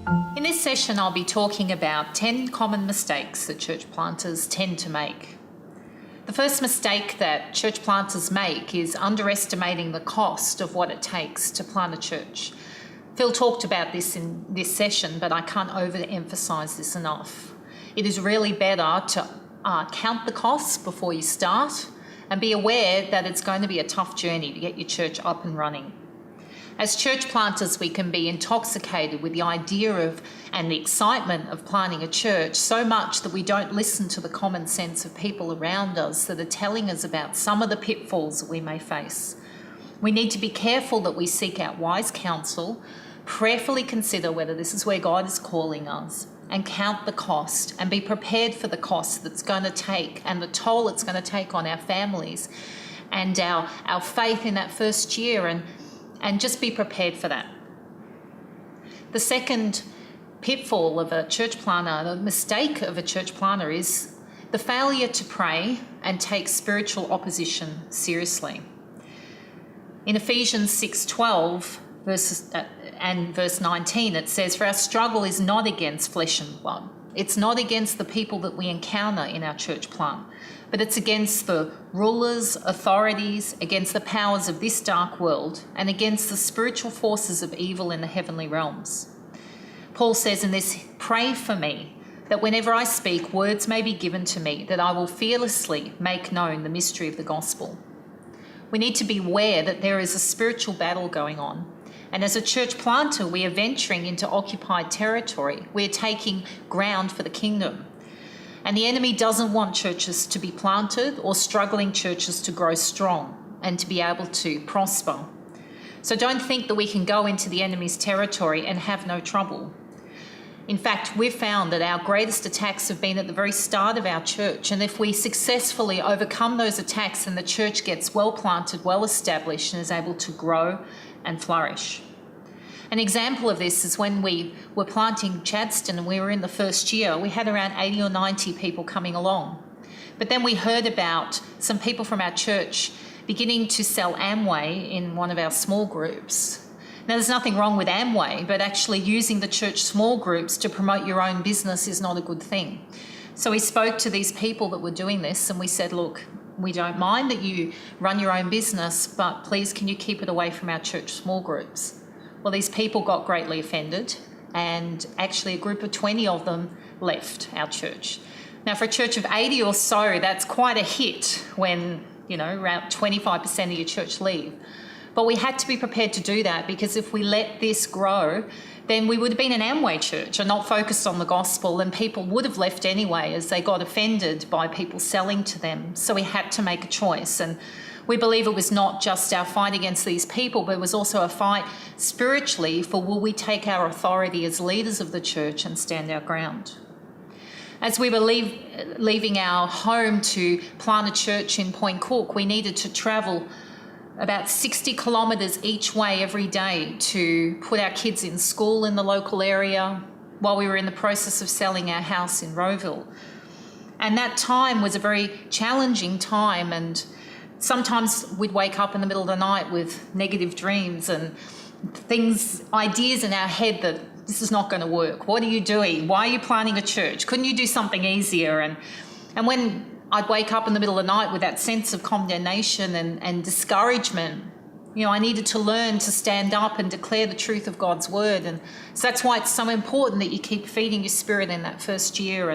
In this session, I'll be talking about 10 common mistakes that church planters tend to make. The first mistake that church planters make is underestimating the cost of what it takes to plant a church. Phil talked about this in this session, but I can't overemphasize this enough. It is really better to count the costs before you start and be aware that it's going to be a tough journey to get your church up and running. As church planters, we can be intoxicated with the idea of and the excitement of planting a church so much that we don't listen to the common sense of people around us that are telling us about some of the pitfalls that we may face. We need to be careful that we seek out wise counsel, prayerfully consider whether this is where God is calling us, and count the cost and be prepared for the cost that's going to take and the toll it's going to take on our families and our faith in that first year, and just be prepared for that. The second pitfall of a church planter, the mistake of a church planter, is the failure to pray and take spiritual opposition seriously. In Ephesians 6:12 verse 19, it says, "For our struggle is not against flesh and blood." It's not against the people that we encounter in our church plant, but it's against the rulers, authorities, against the powers of this dark world, and against the spiritual forces of evil in the heavenly realms. Paul says in this, "Pray for me, that whenever I speak, words may be given to me, that I will fearlessly make known the mystery of the gospel." We need to be aware that there is a spiritual battle going on. And as a church planter, we are venturing into occupied territory. We're taking ground for the kingdom. And the enemy doesn't want churches to be planted or struggling churches to grow strong and to be able to prosper. So don't think that we can go into the enemy's territory and have no trouble. In fact, we've found that our greatest attacks have been at the very start of our church. And if we successfully overcome those attacks, then the church gets well planted, well established, and is able to grow and flourish. An example of this is when we were planting Chadstone and we were in the first year, we had around 80 or 90 people coming along. But then we heard about some people from our church beginning to sell Amway in one of our small groups. Now, there's nothing wrong with Amway, but actually using the church small groups to promote your own business is not a good thing. So we spoke to these people that were doing this and we said, "Look, we don't mind that you run your own business, but please can you keep it away from our church small groups?" Well, these people got greatly offended, and actually a group of 20 of them left our church. Now, for a church of 80 or so, that's quite a hit when, around 25% of your church leave. But we had to be prepared to do that, because if we let this grow, then we would have been an Amway church and not focused on the gospel, and people would have left anyway as they got offended by people selling to them. So we had to make a choice, and we believe it was not just our fight against these people, but it was also a fight spiritually for will we take our authority as leaders of the church and stand our ground. As we were leaving our home to plant a church in Point Cook, we needed to travel about 60 kilometres each way every day to put our kids in school in the local area while we were in the process of selling our house in Rowville. And that time was a very challenging time, and sometimes we'd wake up in the middle of the night with negative dreams and ideas in our head that this is not going to work. What are you doing? Why are you planting a church? Couldn't you do something easier? And when I'd wake up in the middle of the night with that sense of condemnation and discouragement, I needed to learn to stand up and declare the truth of God's word. And so that's why it's so important that you keep feeding your spirit in that first year.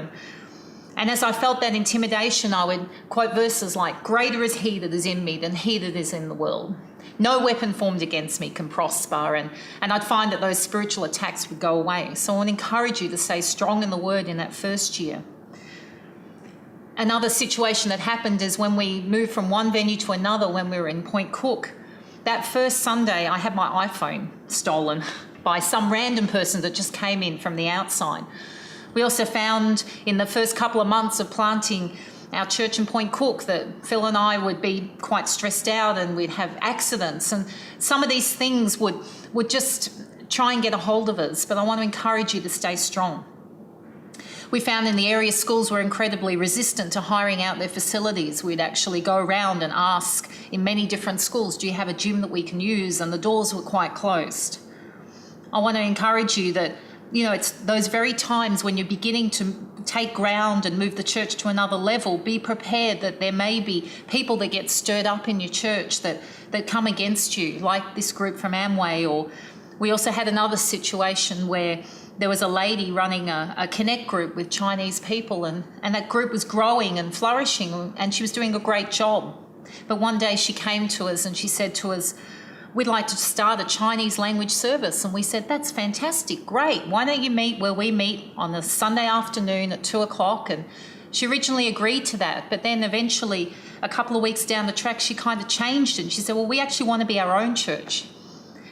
And as I felt that intimidation, I would quote verses like, "Greater is he that is in me than he that is in the world. No weapon formed against me can prosper." And I'd find that those spiritual attacks would go away. So I want to encourage you to stay strong in the word in that first year. Another situation that happened is when we moved from one venue to another when we were in Point Cook. That first Sunday, I had my iPhone stolen by some random person that just came in from the outside. We also found in the first couple of months of planting our church in Point Cook that Phil and I would be quite stressed out and we'd have accidents, and some of these things would just try and get a hold of us. But I want to encourage you to stay strong. We found in the area schools were incredibly resistant to hiring out their facilities. We'd actually go around and ask in many different schools, "Do you have a gym that we can use?" And the doors were quite closed. I want to encourage you that it's those very times when you're beginning to take ground and move the church to another level, be prepared that there may be people that get stirred up in your church that come against you, like this group from Amway. Or we also had another situation where there was a lady running a connect group with Chinese people, and that group was growing and flourishing, and she was doing a great job. But one day she came to us and she said to us, "We'd like to start a Chinese language service." And we said, "That's fantastic, great. Why don't you meet where we meet on a Sunday afternoon at 2:00? And she originally agreed to that, but then eventually a couple of weeks down the track, she kind of changed it. And she said, "Well, we actually want to be our own church."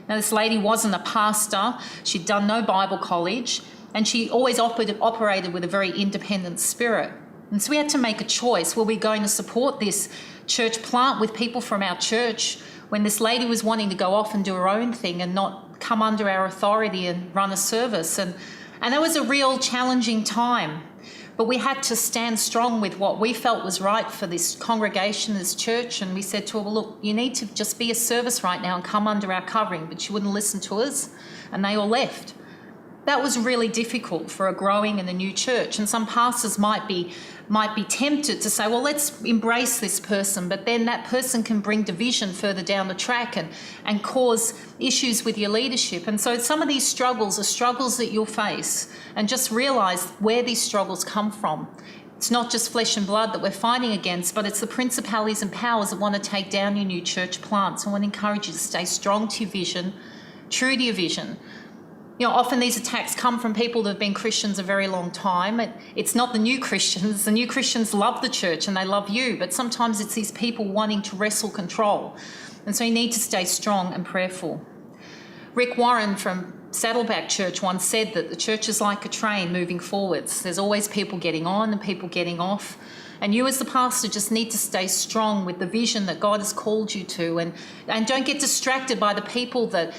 Now, this lady wasn't a pastor. She'd done no Bible college, and she always operated with a very independent spirit. And so we had to make a choice. Were we going to support this church plant with people from our church when this lady was wanting to go off and do her own thing and not come under our authority and run a service? And that was a real challenging time. But we had to stand strong with what we felt was right for this congregation, this church. And we said to her, "Well, look, you need to just be a service right now and come under our covering." But she wouldn't listen to us, and they all left. That was really difficult for a growing and a new church. And some pastors might be tempted to say, "Well, let's embrace this person," but then that person can bring division further down the track and cause issues with your leadership. And so some of these struggles are struggles that you'll face, and just realise where these struggles come from. It's not just flesh and blood that we're fighting against, but it's the principalities and powers that want to take down your new church plant. So I want to encourage you to stay strong to your vision, true to your vision. Often these attacks come from people that have been Christians a very long time. It's not the new Christians. The new Christians love the church and they love you, but sometimes it's these people wanting to wrestle control. And so you need to stay strong and prayerful. Rick Warren from Saddleback Church once said that the church is like a train moving forwards. There's always people getting on and people getting off. And you as the pastor just need to stay strong with the vision that God has called you to, and don't get distracted by the people that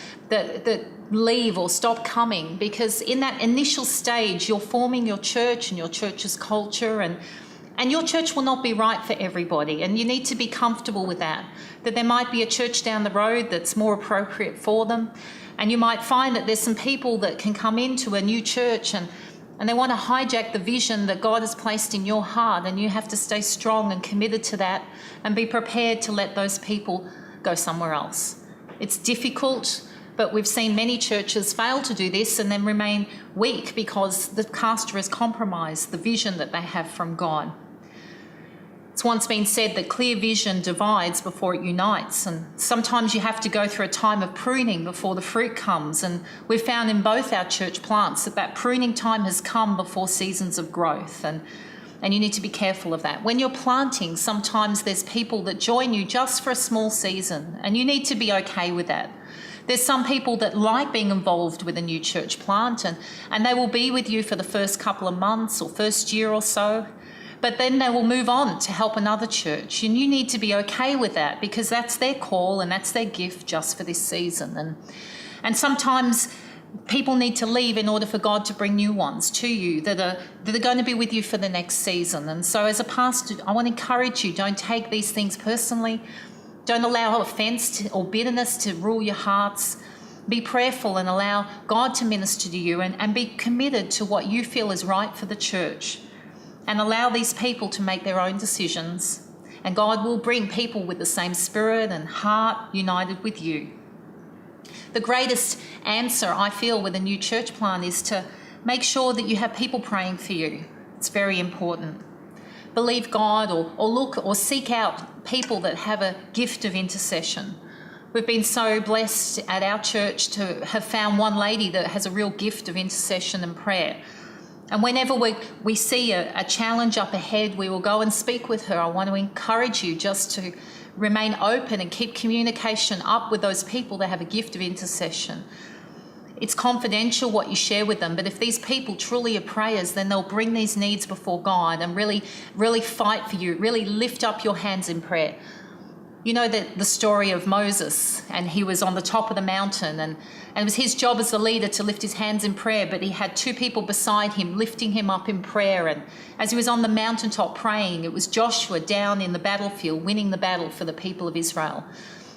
leave or stop coming, because in that initial stage you're forming your church and your church's culture, and your church will not be right for everybody, and you need to be comfortable with that there might be a church down the road that's more appropriate for them. And you might find that there's some people that can come into a new church and they want to hijack the vision that God has placed in your heart, and you have to stay strong and committed to that and be prepared to let those people go somewhere else. It's difficult, but we've seen many churches fail to do this and then remain weak because the pastor has compromised the vision that they have from God. It's once been said that clear vision divides before it unites, and sometimes you have to go through a time of pruning before the fruit comes, and we've found in both our church plants that pruning time has come before seasons of growth, and you need to be careful of that. When you're planting, sometimes there's people that join you just for a small season, and you need to be okay with that. There's some people that like being involved with a new church plant, and they will be with you for the first couple of months or first year or so, but then they will move on to help another church, and you need to be okay with that, because that's their call and that's their gift just for this season. And sometimes people need to leave in order for God to bring new ones to you that are going to be with you for the next season. And so as a pastor, I want to encourage you, don't take these things personally. Don't allow offence or bitterness to rule your hearts. Be prayerful and allow God to minister to you, and be committed to what you feel is right for the church. And allow these people to make their own decisions. And God will bring people with the same spirit and heart united with you. The greatest answer, I feel, with a new church plant is to make sure that you have people praying for you. It's very important. Believe God, or look or seek out people that have a gift of intercession. We've been so blessed at our church to have found one lady that has a real gift of intercession and prayer. And whenever we see a challenge up ahead, we will go and speak with her. I want to encourage you just to remain open and keep communication up with those people that have a gift of intercession. It's confidential what you share with them, but if these people truly are prayers, then they'll bring these needs before God and really, really fight for you, really lift up your hands in prayer. You know the story of Moses, and he was on the top of the mountain, and it was his job as the leader to lift his hands in prayer, but he had two people beside him lifting him up in prayer. And as he was on the mountaintop praying, it was Joshua down in the battlefield winning the battle for the people of Israel.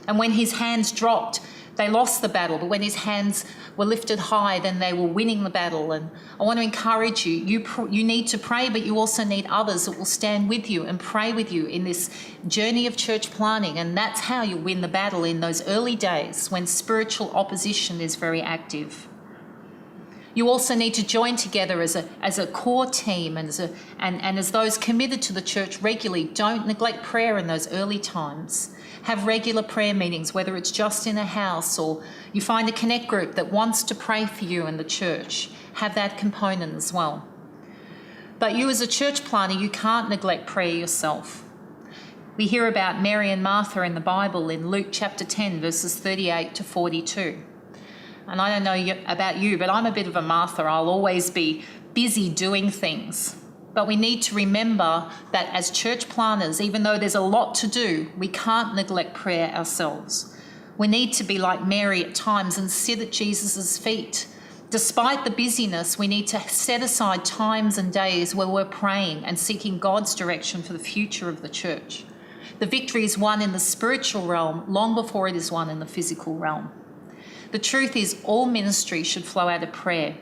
And when his hands dropped, They lost the battle, but when his hands were lifted high, then they were winning the battle. And I want to encourage you, you need to pray, but you also need others that will stand with you and pray with you in this journey of church planting. And that's how you win the battle in those early days when spiritual opposition is very active. You also need to join together as a core team and as those committed to the church regularly. Don't neglect prayer in those early times. Have regular prayer meetings, whether it's just in a house or you find a connect group that wants to pray for you in the church. Have that component as well. But you as a church planter, you can't neglect prayer yourself. We hear about Mary and Martha in the Bible in Luke chapter 10, verses 38 to 42. And I don't know about you, but I'm a bit of a Martha. I'll always be busy doing things. But we need to remember that as church planters, even though there's a lot to do, we can't neglect prayer ourselves. We need to be like Mary at times and sit at Jesus' feet. Despite the busyness, we need to set aside times and days where we're praying and seeking God's direction for the future of the church. The victory is won in the spiritual realm long before it is won in the physical realm. The truth is, all ministry should flow out of prayer.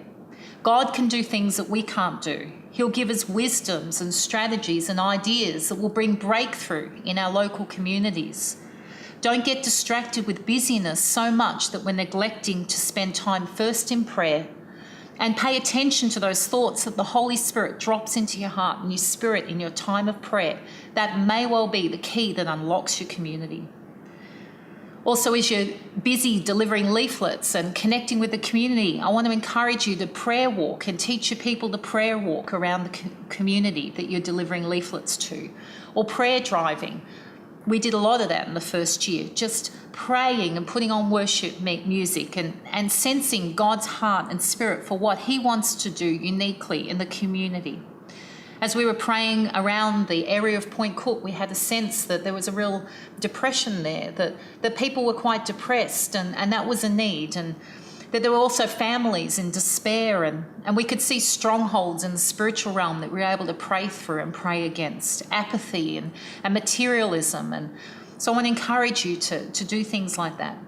God can do things that we can't do. He'll give us wisdoms and strategies and ideas that will bring breakthrough in our local communities. Don't get distracted with busyness so much that we're neglecting to spend time first in prayer, and pay attention to those thoughts that the Holy Spirit drops into your heart and your spirit in your time of prayer. That may well be the key that unlocks your community. Also, as you're busy delivering leaflets and connecting with the community, I want to encourage you to prayer walk and teach your people to prayer walk around the community that you're delivering leaflets to, or prayer driving. We did a lot of that in the first year, just praying and putting on worship music and sensing God's heart and spirit for what he wants to do uniquely in the community. As we were praying around the area of Point Cook, we had a sense that there was a real depression there, that people were quite depressed and that was a need, and that there were also families in despair, and we could see strongholds in the spiritual realm that we were able to pray through and pray against, apathy and materialism. And so I want to encourage you to do things like that.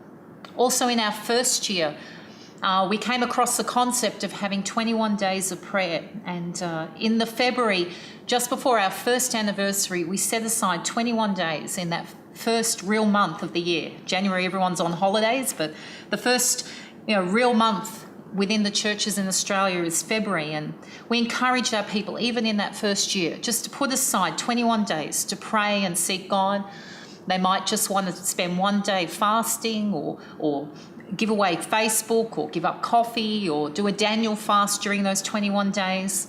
Also in our first year, we came across the concept of having 21 days of prayer, and in the February, just before our first anniversary, we set aside 21 days in that first real month of the year. January, everyone's on holidays, but the first real month within the churches in Australia is February, and we encouraged our people, even in that first year, just to put aside 21 days to pray and seek God. They might just want to spend one day fasting or give away Facebook or give up coffee or do a Daniel fast during those 21 days.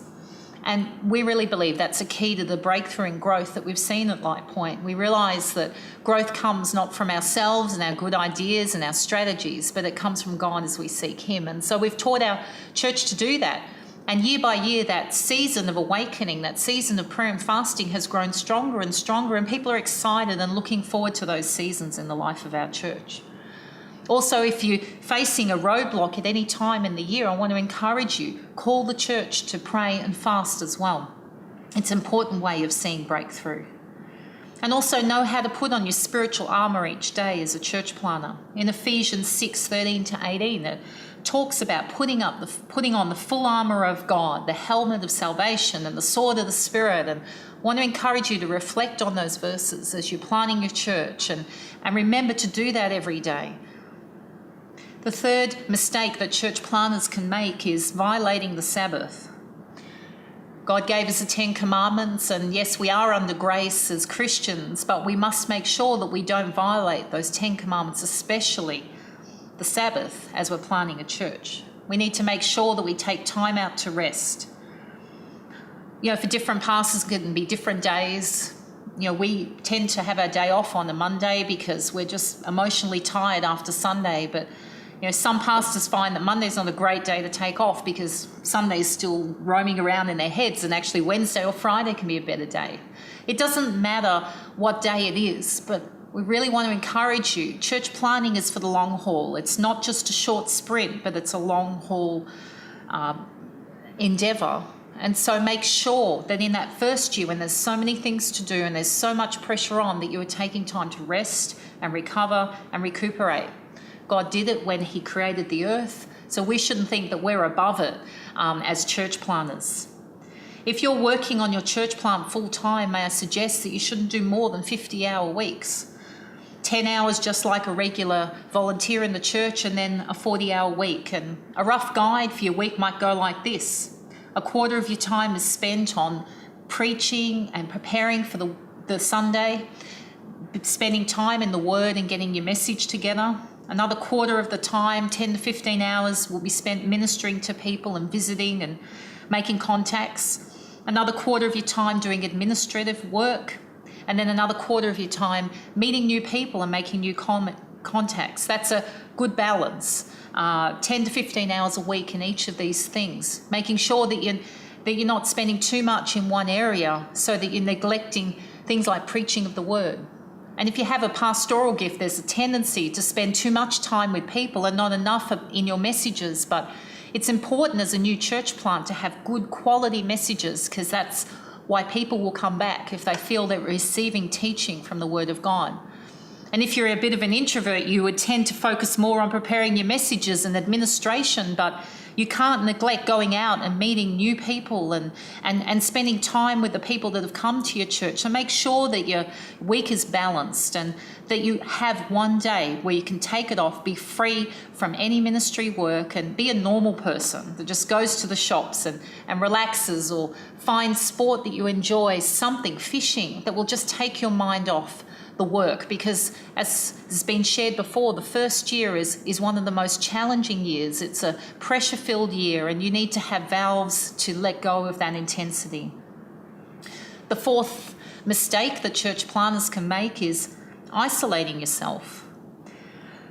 And we really believe that's a key to the breakthrough and growth that we've seen at Light Point. We realise that growth comes not from ourselves and our good ideas and our strategies, but it comes from God as we seek him. And so we've taught our church to do that. And year by year, that season of awakening, that season of prayer and fasting has grown stronger and stronger, and people are excited and looking forward to those seasons in the life of our church. Also, if you're facing a roadblock at any time in the year, I want to encourage you, call the church to pray and fast as well. It's an important way of seeing breakthrough. And also know how to put on your spiritual armour each day as a church planter. In Ephesians 6:13 to 18, it talks about putting on the full armour of God, the helmet of salvation and the sword of the Spirit. And I want to encourage you to reflect on those verses as you're planning your church, and remember to do that every day. The third mistake that church planters can make is violating the Sabbath. God gave us the 10 Commandments, and yes, we are under grace as Christians, but we must make sure that we don't violate those 10 Commandments, especially the Sabbath, as we're planning a church. We need to make sure that we take time out to rest. For different pastors, it can be different days. We tend to have our day off on a Monday because we're just emotionally tired after Sunday, but some pastors find that Monday's not a great day to take off because Sunday's still roaming around in their heads, and actually Wednesday or Friday can be a better day. It doesn't matter what day it is, but we really want to encourage you. Church planting is for the long haul. It's not just a short sprint, but it's a long haul endeavour. And so make sure that in that first year, when there's so many things to do and there's so much pressure on, that you are taking time to rest and recover and recuperate. God did it when he created the earth, so we shouldn't think that we're above it as church planters. If you're working on your church plant full time, may I suggest that you shouldn't do more than 50-hour weeks. 10 hours just like a regular volunteer in the church, and then a 40-hour week. And a rough guide for your week might go like this. A quarter of your time is spent on preaching and preparing for the Sunday, spending time in the Word and getting your message together. Another quarter of the time, 10 to 15 hours, will be spent ministering to people and visiting and making contacts. Another quarter of your time doing administrative work. And then another quarter of your time meeting new people and making new contacts. That's a good balance. 10 to 15 hours a week in each of these things, making sure that you're not spending too much in one area so that you're neglecting things like preaching of the Word. And if you have a pastoral gift, there's a tendency to spend too much time with people and not enough in your messages. But it's important as a new church plant to have good quality messages, because that's why people will come back if they feel they're receiving teaching from the Word of God. And if you're a bit of an introvert, you would tend to focus more on preparing your messages and administration, but you can't neglect going out and meeting new people and spending time with the people that have come to your church. So make sure that your week is balanced and that you have one day where you can take it off, be free from any ministry work, and be a normal person that just goes to the shops and relaxes, or find sport that you enjoy, something, fishing, that will just take your mind off the work. Because as has been shared before, the first year is one of the most challenging years. It's a pressure-filled year, and you need to have valves to let go of that intensity. The fourth mistake that church planters can make is isolating yourself.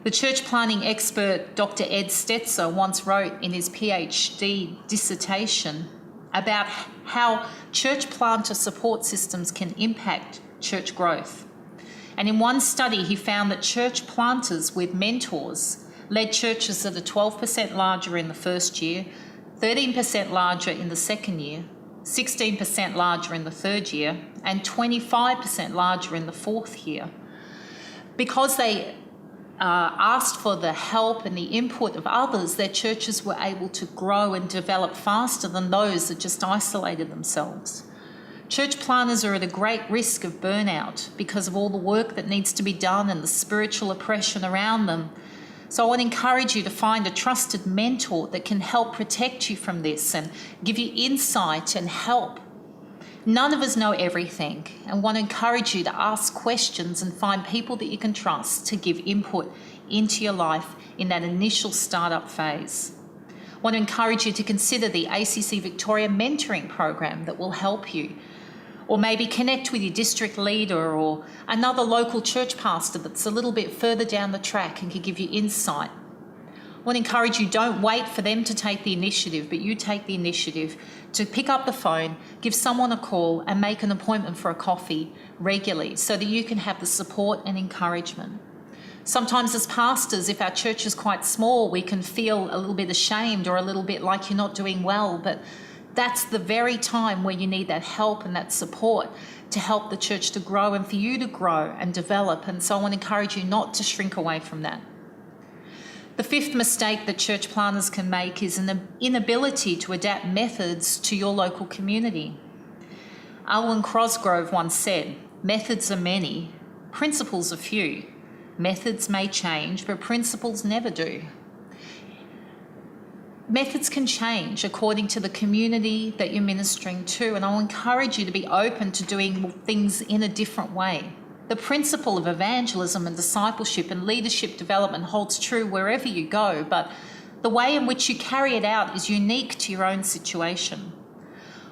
The church planting expert Dr. Ed Stetzer once wrote in his PhD dissertation about how church planter support systems can impact church growth. And in one study, he found that church planters with mentors led churches that are 12% larger in the first year, 13% larger in the second year, 16% larger in the third year, and 25% larger in the fourth year. Because they asked for the help and the input of others, their churches were able to grow and develop faster than those that just isolated themselves. Church planters are at a great risk of burnout because of all the work that needs to be done and the spiritual oppression around them. So I want to encourage you to find a trusted mentor that can help protect you from this and give you insight and help. None of us know everything, and want to encourage you to ask questions and find people that you can trust to give input into your life in that initial startup phase. I want to encourage you to consider the ACC Victoria mentoring program that will help you, or maybe connect with your district leader or another local church pastor that's a little bit further down the track and can give you insight. I want to encourage you, don't wait for them to take the initiative, but you take the initiative to pick up the phone, give someone a call, and make an appointment for a coffee regularly so that you can have the support and encouragement. Sometimes as pastors, if our church is quite small, we can feel a little bit ashamed or a little bit like you're not doing well, but that's the very time where you need that help and that support to help the church to grow and for you to grow and develop. And so I want to encourage you not to shrink away from that. The fifth mistake that church planters can make is an inability to adapt methods to your local community. Alwyn Crosgrove once said, "Methods are many, principles are few. Methods may change, but principles never do." Methods can change according to the community that you're ministering to, and I'll encourage you to be open to doing things in a different way. The principle of evangelism and discipleship and leadership development holds true wherever you go, but the way in which you carry it out is unique to your own situation.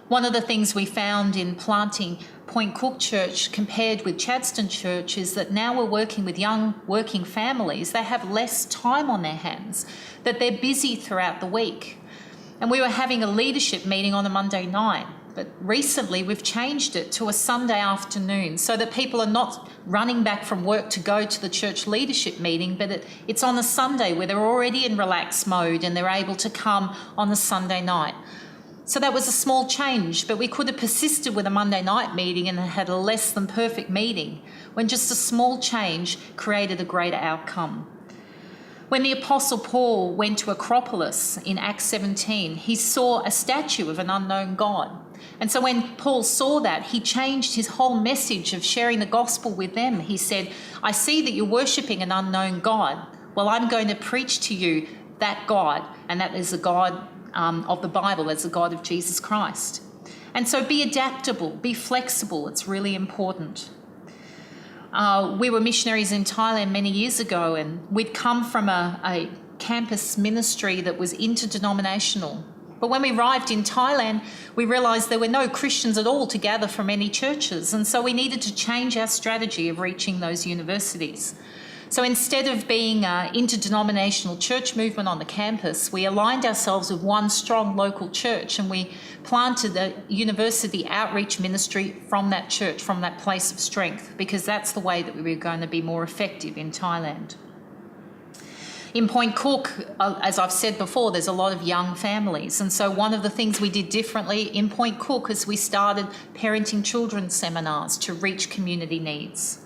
One of the things we found in planting Point Cook Church compared with Chadstone Church is that now we're working with young working families. They have less time on their hands, that they're busy throughout the week. And we were having a leadership meeting on a Monday night, but recently we've changed it to a Sunday afternoon so that people are not running back from work to go to the church leadership meeting, but it's on a Sunday where they're already in relaxed mode and they're able to come on a Sunday night. So that was a small change, but we could have persisted with a Monday night meeting and had a less than perfect meeting when just a small change created a greater outcome. When the Apostle Paul went to Acropolis in Acts 17, he saw a statue of an unknown God. And so when Paul saw that, he changed his whole message of sharing the gospel with them. He said, I see that you're worshipping an unknown God. Well, I'm going to preach to you that God, and that is the God of the Bible, as the God of Jesus Christ. And so be adaptable, be flexible. It's really important. We were missionaries in Thailand many years ago, and we'd come from a campus ministry that was interdenominational. But when we arrived in Thailand, we realised there were no Christians at all to gather from any churches, and so we needed to change our strategy of reaching those universities. So instead of being an interdenominational church movement on the campus, we aligned ourselves with one strong local church, and we planted a university outreach ministry from that church, from that place of strength, because that's the way that we were going to be more effective in Thailand. In Point Cook, as I've said before, there's a lot of young families, and so one of the things we did differently in Point Cook is we started parenting children seminars to reach community needs.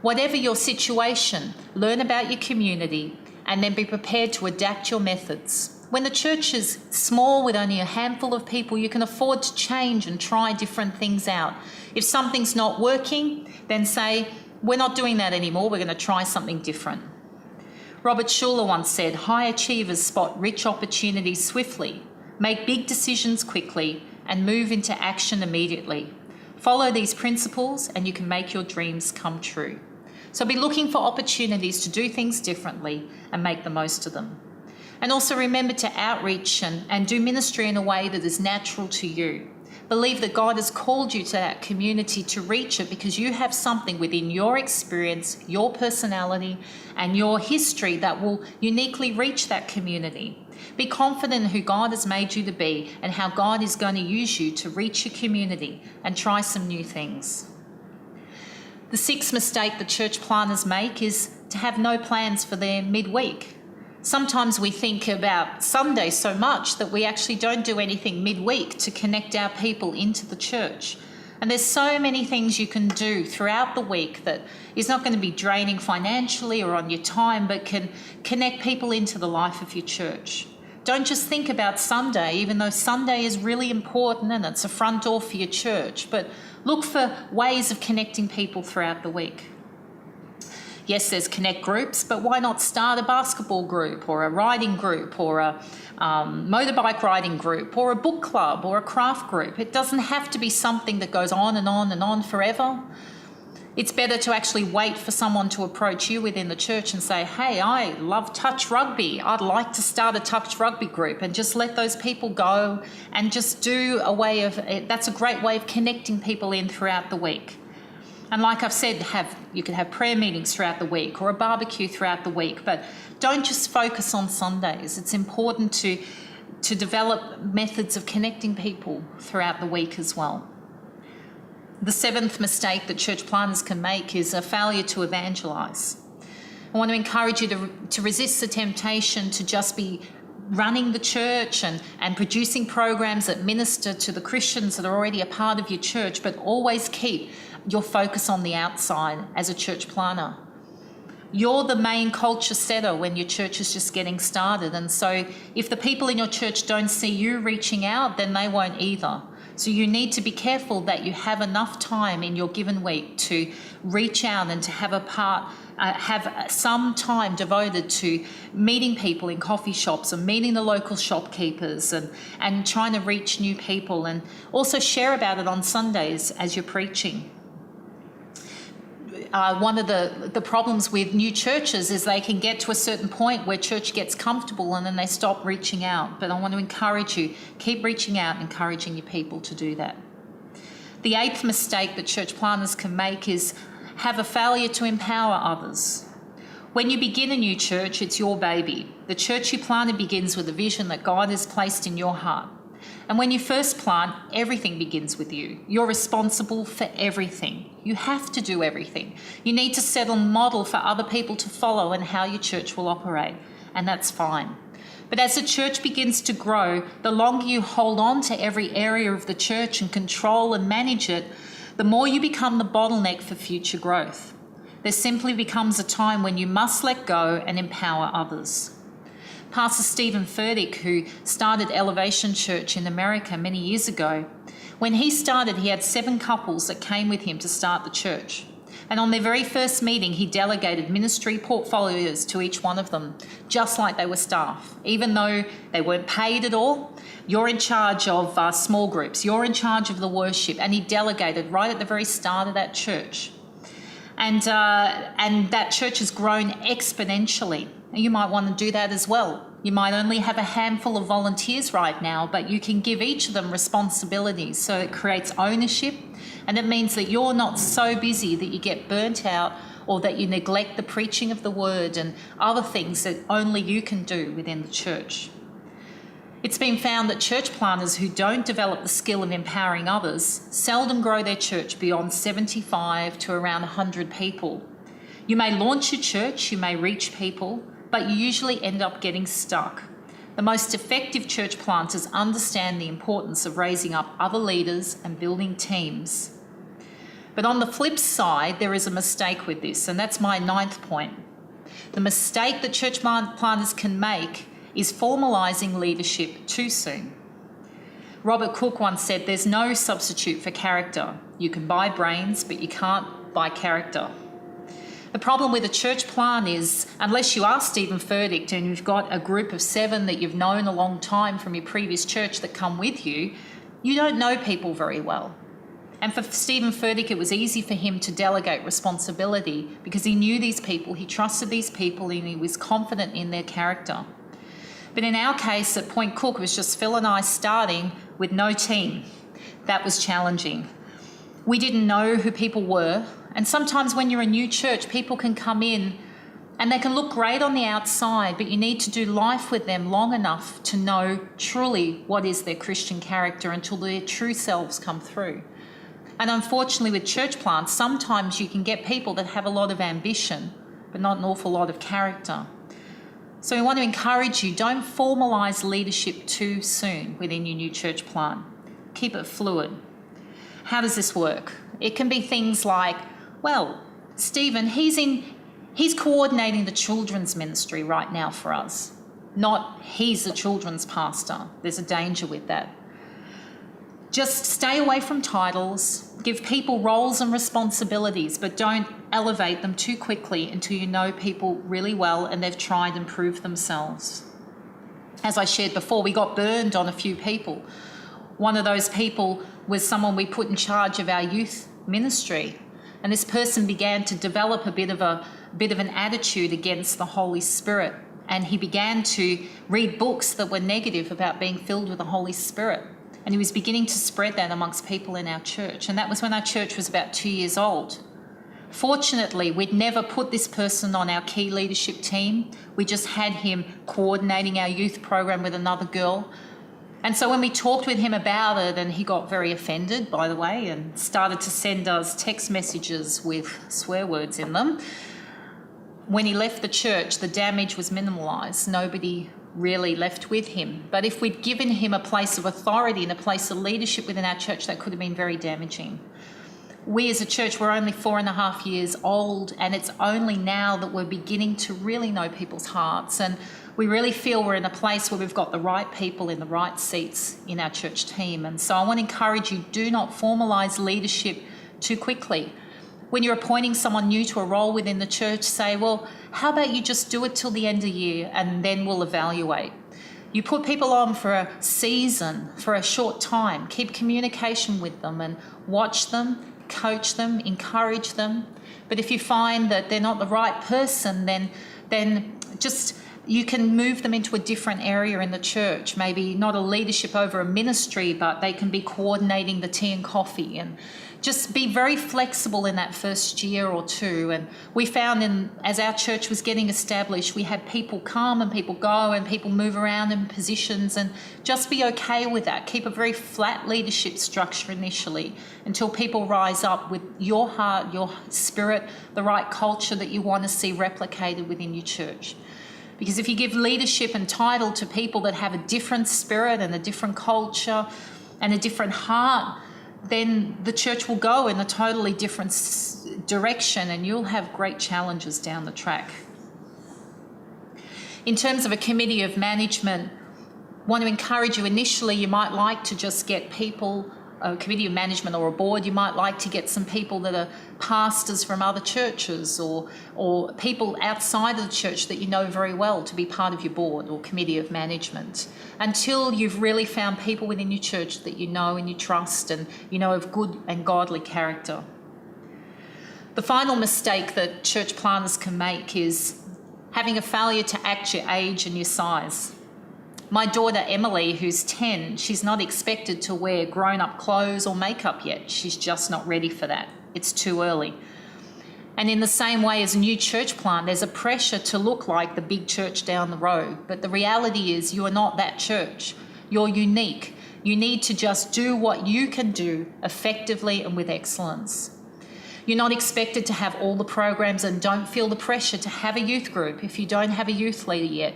Whatever your situation, learn about your community and then be prepared to adapt your methods. When the church is small with only a handful of people, you can afford to change and try different things out. If something's not working, then say, we're not doing that anymore, we're going to try something different. Robert Schuller once said, high achievers spot rich opportunities swiftly, make big decisions quickly, and move into action immediately. Follow these principles and you can make your dreams come true. So be looking for opportunities to do things differently and make the most of them. And also remember to outreach and do ministry in a way that is natural to you. Believe that God has called you to that community to reach it because you have something within your experience, your personality, and your history that will uniquely reach that community. Be confident in who God has made you to be and how God is going to use you to reach your community and try some new things. The sixth mistake that church planners make is to have no plans for their midweek. Sometimes we think about Sunday so much that we actually don't do anything midweek to connect our people into the church. And there's so many things you can do throughout the week that is not going to be draining financially or on your time, but can connect people into the life of your church. Don't just think about Sunday, even though Sunday is really important and it's a front door for your church, but look for ways of connecting people throughout the week. Yes, there's connect groups, but why not start a basketball group or a riding group or a motorbike riding group or a book club or a craft group? It doesn't have to be something that goes on and on and on forever. It's better to actually wait for someone to approach you within the church and say, hey, I love touch rugby. I'd like to start a touch rugby group, and just let those people go and just do a way of, that's a great way of connecting people in throughout the week. And like I've said, you can have prayer meetings throughout the week or a barbecue throughout the week, but don't just focus on Sundays. It's important to develop methods of connecting people throughout the week as well. The seventh mistake that church planners can make is a failure to evangelise. I want to encourage you to resist the temptation to just be running the church and producing programs that minister to the Christians that are already a part of your church, but always keep your focus on the outside as a church planner. You're the main culture setter when your church is just getting started, and so if the people in your church don't see you reaching out, then they won't either. So you need to be careful that you have enough time in your given week to reach out and to have some time devoted to meeting people in coffee shops and meeting the local shopkeepers and trying to reach new people, and also share about it on Sundays as you're preaching. One of the problems with new churches is they can get to a certain point where church gets comfortable and then they stop reaching out. But I want to encourage you, keep reaching out, encouraging your people to do that. The eighth mistake that church planners can make is have a failure to empower others. When you begin a new church, it's your baby. The church you planted begins with a vision that God has placed in your heart. And when you first plant, everything begins with you. You're responsible for everything. You have to do everything. You need to set a model for other people to follow and how your church will operate, and that's fine. But as the church begins to grow, the longer you hold on to every area of the church and control and manage it, the more you become the bottleneck for future growth. There simply becomes a time when you must let go and empower others. Pastor Stephen Furtick, who started Elevation Church in America many years ago, when he started, he had 7 couples that came with him to start the church. And on their very first meeting, he delegated ministry portfolios to each one of them, just like they were staff. Even though they weren't paid at all, you're in charge of small groups, you're in charge of the worship, and he delegated right at the very start of that church. And that church has grown exponentially. You might want to do that as well. You might only have a handful of volunteers right now, but you can give each of them responsibilities, so it creates ownership, and it means that you're not so busy that you get burnt out or that you neglect the preaching of the word and other things that only you can do within the church. It's been found that church planters who don't develop the skill of empowering others seldom grow their church beyond 75 to around 100 people. You may launch your church, you may reach people, but you usually end up getting stuck. The most effective church planters understand the importance of raising up other leaders and building teams. But on the flip side, there is a mistake with this, and that's my 9th point. The mistake that church planters can make is formalising leadership too soon. Robert Cook once said, "There's no substitute for character. You can buy brains, but you can't buy character." The problem with a church plant is, unless you are Stephen Furtick and you've got a group of 7 that you've known a long time from your previous church that come with you, you don't know people very well. And for Stephen Furtick, it was easy for him to delegate responsibility because he knew these people, he trusted these people, and he was confident in their character. But in our case at Point Cook, it was just Phil and I starting with no team. That was challenging. We didn't know who people were. And sometimes when you're a new church, people can come in and they can look great on the outside, but you need to do life with them long enough to know truly what is their Christian character until their true selves come through. And unfortunately with church plants, sometimes you can get people that have a lot of ambition, but not an awful lot of character. So we want to encourage you, don't formalise leadership too soon within your new church plant. Keep it fluid. How does this work? It can be things like, well, Stephen, he's coordinating the children's ministry right now for us. Not he's the children's pastor. There's a danger with that. Just stay away from titles, give people roles and responsibilities, but don't elevate them too quickly until you know people really well and they've tried and proved themselves. As I shared before, we got burned on a few people. One of those people was someone we put in charge of our youth ministry, and this person began to develop a bit of an attitude against the Holy Spirit, and he began to read books that were negative about being filled with the Holy Spirit. And he was beginning to spread that amongst people in our church. And that was when our church was about 2 years old. Fortunately, we'd never put this person on our key leadership team. We just had him coordinating our youth program with another girl. And so when we talked with him about it, and he got very offended, by the way, and started to send us text messages with swear words in them, when he left the church, the damage was minimalised. Nobody really left with him. But if we'd given him a place of authority and a place of leadership within our church, that could have been very damaging. We as a church, we're only 4.5 years old, and it's only now that we're beginning to really know people's hearts, and we really feel we're in a place where we've got the right people in the right seats in our church team. And so I want to encourage you, do not formalise leadership too quickly. When you're appointing someone new to a role within the church, say, well, how about you just do it till the end of the year and then we'll evaluate. You put people on for a season, for a short time. Keep communication with them and watch them, coach them, encourage them. But if you find that they're not the right person, then just you can move them into a different area in the church. Maybe not a leadership over a ministry, but they can be coordinating the tea and coffee, and just be very flexible in that first year or two. And we found as our church was getting established, we had people come and people go and people move around in positions, and just be okay with that. Keep a very flat leadership structure initially until people rise up with your heart, your spirit, the right culture that you want to see replicated within your church. Because if you give leadership and title to people that have a different spirit and a different culture and a different heart, then the church will go in a totally different direction and you'll have great challenges down the track. In terms of a committee of management, I want to encourage you initially, you might like to just get people, a committee of management or a board, you might like to get some people that are pastors from other churches or people outside of the church that you know very well to be part of your board or committee of management, until you've really found people within your church that you know and you trust and you know of good and godly character. The final mistake that church planters can make is having a failure to act your age and your size. My daughter Emily, who's 10, she's not expected to wear grown-up clothes or makeup yet. She's just not ready for that. It's too early. And in the same way as a new church plant, there's a pressure to look like the big church down the road. But the reality is you are not that church. You're unique. You need to just do what you can do effectively and with excellence. You're not expected to have all the programs, and don't feel the pressure to have a youth group if you don't have a youth leader yet.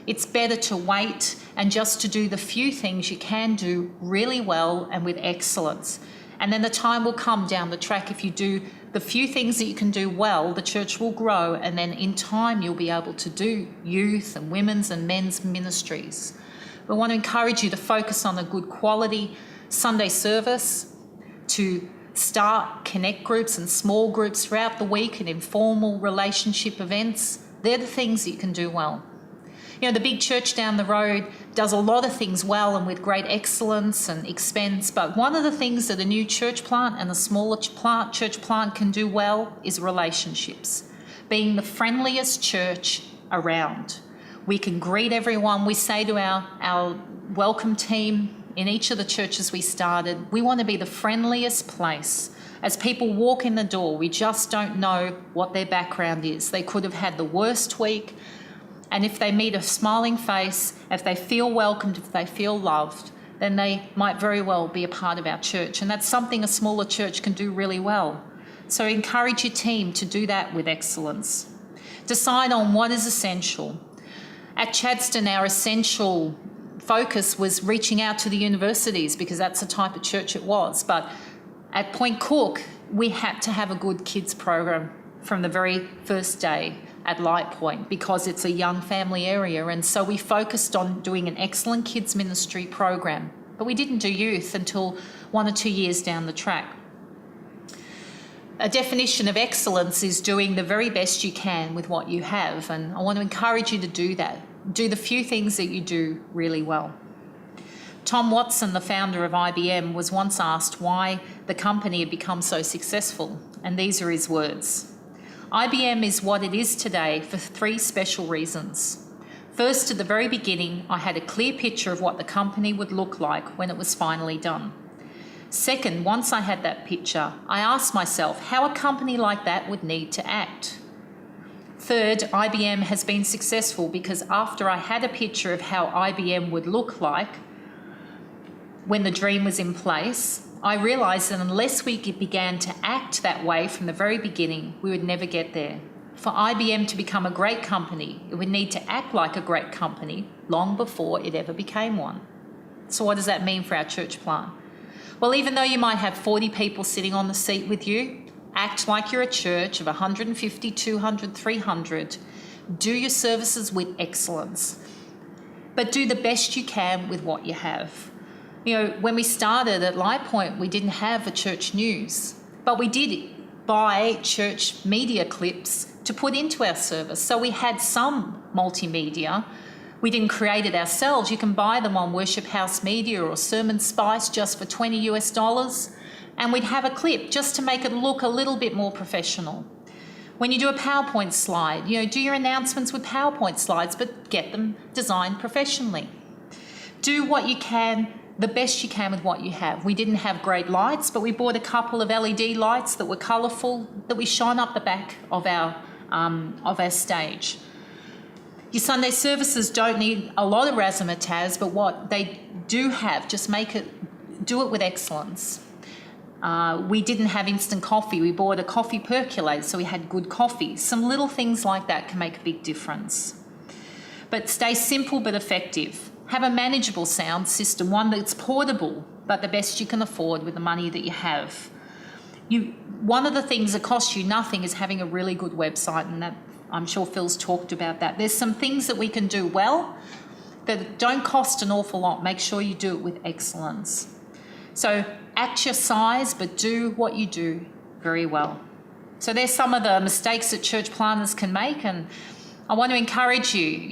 It's better to wait and just to do the few things you can do really well and with excellence. And then the time will come down the track, if you do the few things that you can do well, the church will grow, and then in time you'll be able to do youth and women's and men's ministries. We want to encourage you to focus on a good quality Sunday service, to start connect groups and small groups throughout the week and informal relationship events. They're the things that you can do well. You know, the big church down the road does a lot of things well and with great excellence and expense, but one of the things that a new church plant and a smaller church plant can do well is relationships. Being the friendliest church around. We can greet everyone. We say to our welcome team in each of the churches we started, we want to be the friendliest place. As people walk in the door, we just don't know what their background is. They could have had the worst week, and if they meet a smiling face, if they feel welcomed, if they feel loved, then they might very well be a part of our church. And that's something a smaller church can do really well. So encourage your team to do that with excellence. Decide on what is essential. At Chadstone, our essential focus was reaching out to the universities because that's the type of church it was. But at Point Cook, we had to have a good kids program from the very first day at Light Point because it's a young family area, and so we focused on doing an excellent kids ministry program, but we didn't do youth until 1 or 2 years down the track. A definition of excellence is doing the very best you can with what you have, and I want to encourage you to do that. Do the few things that you do really well. Tom Watson, the founder of IBM, was once asked why the company had become so successful, and these are his words. IBM is what it is today for 3 special reasons. First, at the very beginning, I had a clear picture of what the company would look like when it was finally done. Second, once I had that picture, I asked myself how a company like that would need to act. Third, IBM has been successful because after I had a picture of how IBM would look like when the dream was in place, I realised that unless we began to act that way from the very beginning, we would never get there. For IBM to become a great company, it would need to act like a great company long before it ever became one. So what does that mean for our church plant? Well, even though you might have 40 people sitting on the seat with you, act like you're a church of 150, 200, 300. Do your services with excellence, but do the best you can with what you have. You know, when we started at Light Point, we didn't have a church news, but we did buy church media clips to put into our service. So we had some multimedia. We didn't create it ourselves. You can buy them on Worship House Media or Sermon Spice just for $20 US, and we'd have a clip just to make it look a little bit more professional. When you do a PowerPoint slide, you know, do your announcements with PowerPoint slides, but get them designed professionally. Do what you can, the best you can with what you have. We didn't have great lights, but we bought a couple of LED lights that were colourful that we shone up the back of our stage. Your Sunday services don't need a lot of razzmatazz, but what they do have, just do it with excellence. We didn't have instant coffee. We bought a coffee percolator, so we had good coffee. Some little things like that can make a big difference. But stay simple but effective. Have a manageable sound system, one that's portable. but the best you can afford with the money that you have. One of the things that costs you nothing is having a really good website, and that I'm sure Phil's talked about that. There's some things that we can do well that don't cost an awful lot. Make sure you do it with excellence. So act your size, but do what you do very well. So there's some of the mistakes that church planters can make, and I want to encourage you,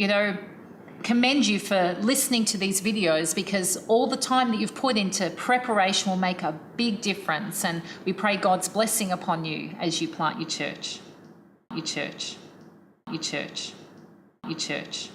commend you for listening to these videos, because all the time that you've put into preparation will make a big difference, and we pray God's blessing upon you as you plant your church. Your church. Your church. Your church.